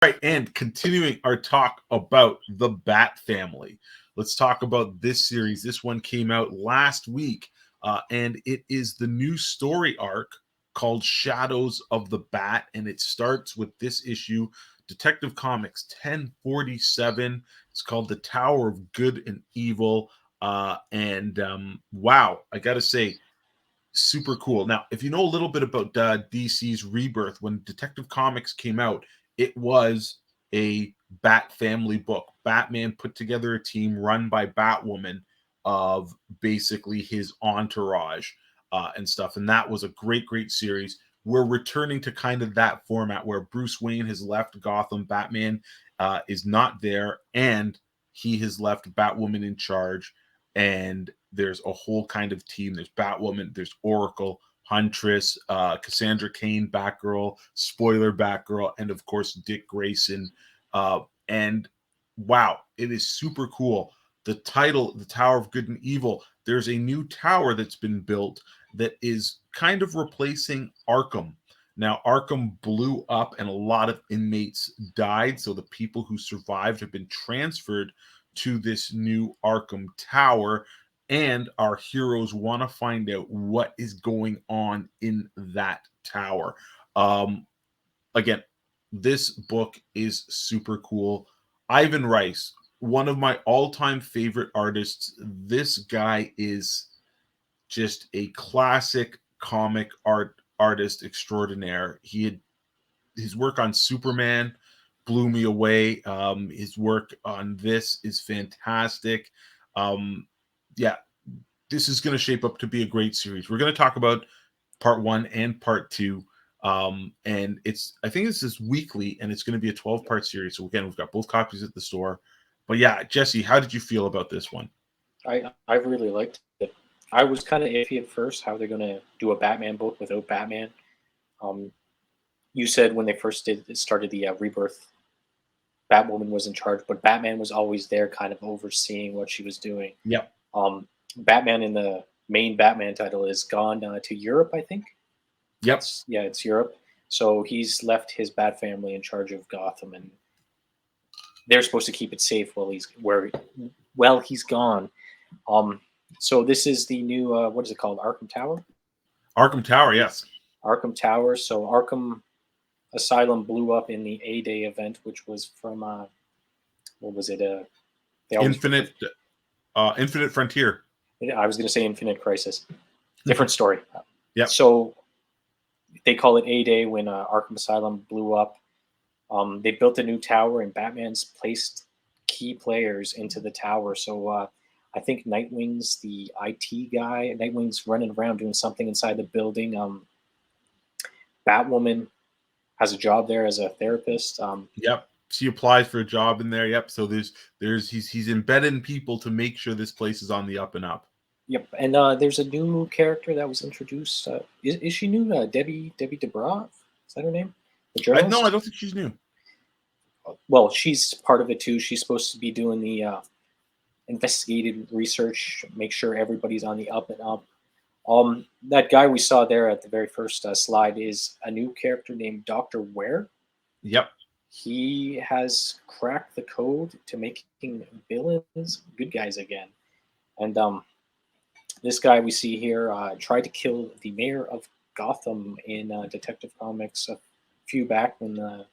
Right, and continuing our talk about the Bat family, let's talk about this series. This one came out last week, and it is the new story arc called Shadows of the Bat, and it starts with this issue, Detective Comics 1047. It's called The Tower of Good and Evil, and wow, I gotta say, super cool. Now, if you know a little bit about DC's Rebirth, when Detective Comics came out, it was a Bat family book. Batman put together a team run by Batwoman of basically his entourage and stuff. And that was a great, great series. We're returning to kind of that format where Bruce Wayne has left Gotham, Batman is not there, and he has left Batwoman in charge. And there's a whole kind of team. There's Batwoman, there's Oracle, Huntress, Cassandra Cain, Batgirl, spoiler Batgirl, and of course Dick Grayson. And wow, it is super cool. The title, The Tower of Good and Evil, there's a new tower that's been built that is kind of replacing Arkham. Now, Arkham blew up and a lot of inmates died. So the people who survived have been transferred to this new Arkham Tower. And our heroes want to find out what is going on in that tower. Again, this book is super cool. Ivan Rice, one of my all-time favorite artists. This guy is just a classic comic artist extraordinaire. He had his work on Superman blew me away. His work on this is fantastic. Um, yeah, this is going to shape up to be a great series. We're going to talk about part one and part two. And I think this is weekly, and it's going to be a 12-part series. So again, we've got both copies at the store. But yeah, Jesse, how did you feel about this one? I really liked it. I was kind of iffy at first how they're gonna do a Batman book without Batman. Um, you said when they first started the Rebirth, Batwoman was in charge, but Batman was always there, kind of overseeing what she was doing. Yep. Batman in the main Batman title is gone to Europe, I think. Yep. It's Europe. So he's left his Bat family in charge of Gotham, and they're supposed to keep it safe while he's gone. So this is the new what is it called? Arkham Tower. Arkham Tower, yes. Arkham Tower. So Arkham Asylum blew up in the A-Day event, which was from what was it? Infinite Frontier. I was going to say Infinite Crisis. Different story. Yeah. So they call it A-Day when Arkham Asylum blew up. They built a new tower, and Batman's placed key players into the tower. So I think Nightwing's the IT guy. Nightwing's running around doing something inside the building. Batwoman has a job there as a therapist. Yep. She applies for a job in there. Yep. So he's embedding people to make sure this place is on the up and up. Yep. And there's a new character that was introduced. Is she new? Debbie Dubrov? Is that her name? No, I don't think she's new. Well, she's part of it too. She's supposed to be doing the investigative research, make sure everybody's on the up and up. That guy we saw there at the very first slide is a new character named Dr. Ware. Yep. He has cracked the code to making villains good guys again. And this guy we see here tried to kill the mayor of Gotham in Detective Comics a few back when the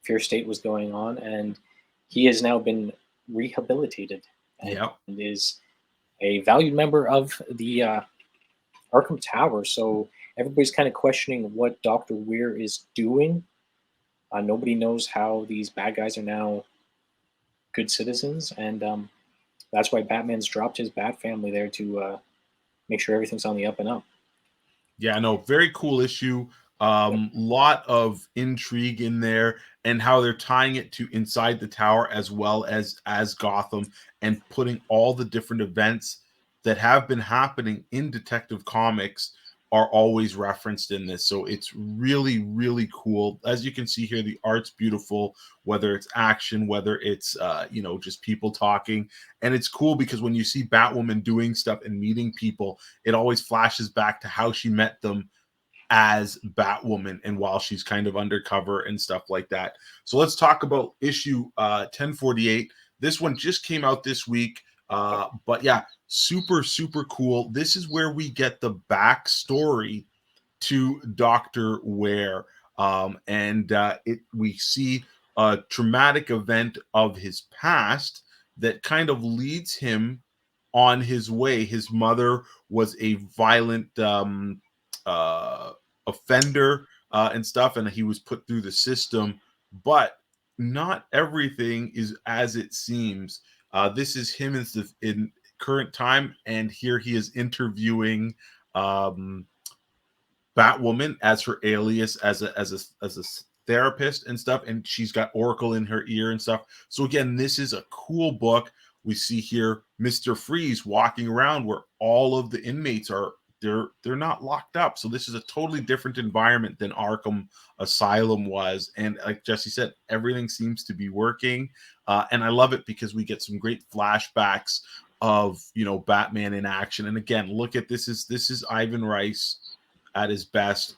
Fear State was going on, and he has now been rehabilitated and is a valued member of the Arkham Tower. So everybody's kind of questioning what Dr. Weir is doing. Nobody knows how these bad guys are now good citizens, and that's why Batman's dropped his Bat family there to make sure everything's on the up and up. Yeah, no, very cool issue. Lot of intrigue in there, and how they're tying it to inside the tower as well as Gotham, and putting all the different events that have been happening in Detective Comics are always referenced in this. So it's really, really cool. As you can see here, the art's beautiful, whether it's action, whether it's just people talking. And it's cool because when you see Batwoman doing stuff and meeting people, it always flashes back to how she met them as Batwoman, and while she's kind of undercover and stuff like that. So let's talk about issue 1048. This one just came out this week, but yeah, super cool. This is where we get the backstory to Dr. Ware, and we see a traumatic event of his past that kind of leads him on his way. His mother was a violent offender and stuff, and he was put through the system, but not everything is as it seems. This is him in current time, and here he is interviewing Batwoman as her alias, as a therapist and stuff, and she's got Oracle in her ear and stuff. So again, this is a cool book. We see here Mr. Freeze walking around where all of the inmates are. They're not locked up. So this is a totally different environment than Arkham Asylum was. And like Jesse said, everything seems to be working. And I love it because we get some great flashbacks of, Batman in action. And again, look at this is Ivan Rice at his best,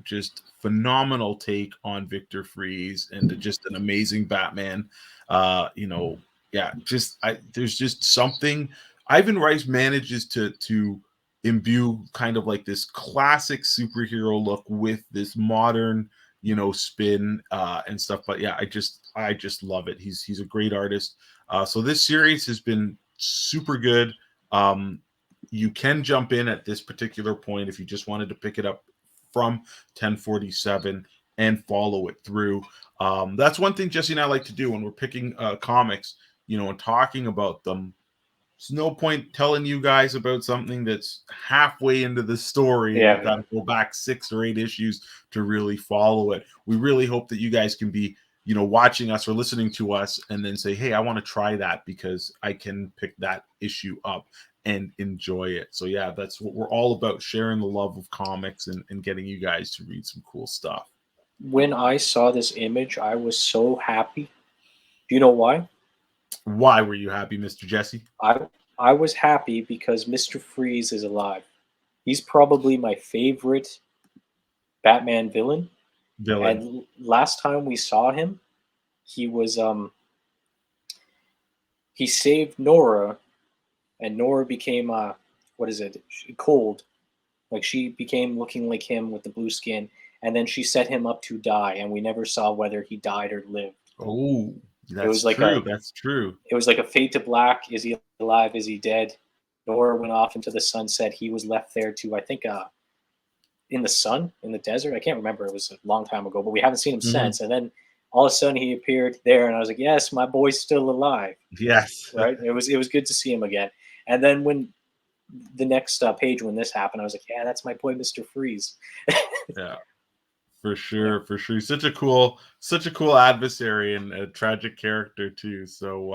just phenomenal take on Victor Freeze, and just an amazing Batman. There's just something. Ivan Rice manages to imbue kind of like this classic superhero look with this modern, spin and stuff. But yeah, I just love it. He's a great artist. So this series has been super good. You can jump in at this particular point if you just wanted to pick it up from 1047 and follow it through. That's one thing Jesse and I like to do when we're picking comics, and talking about them. There's no point telling you guys about something that's halfway into the story. Yeah. You've got to go back 6 or 8 issues to really follow it. We really hope that you guys can be, watching us or listening to us and then say, hey, I want to try that because I can pick that issue up and enjoy it. So yeah, that's what we're all about, sharing the love of comics and getting you guys to read some cool stuff. When I saw this image, I was so happy. Do you know why? Why were you happy, Mr. Jesse? I was happy because Mr. Freeze is alive. He's probably my favorite Batman villain. And last time we saw him, he was he saved Nora, and Nora became cold. Like, she became looking like him with the blue skin, and then she set him up to die, and we never saw whether he died or lived. Oh, that's true. That's true. It was like a fade to black. Is he alive? Is he dead? Nora went off into the sunset. He was left there to, I think, in the sun, in the desert. I can't remember. It was a long time ago, but we haven't seen him since. And then all of a sudden he appeared there, and I was like, yes, my boy's still alive. Yes. Right? It was good to see him again. And then when the next page, when this happened, I was like, yeah, that's my boy, Mr. Freeze. Yeah. For sure. Such a cool adversary and a tragic character too. So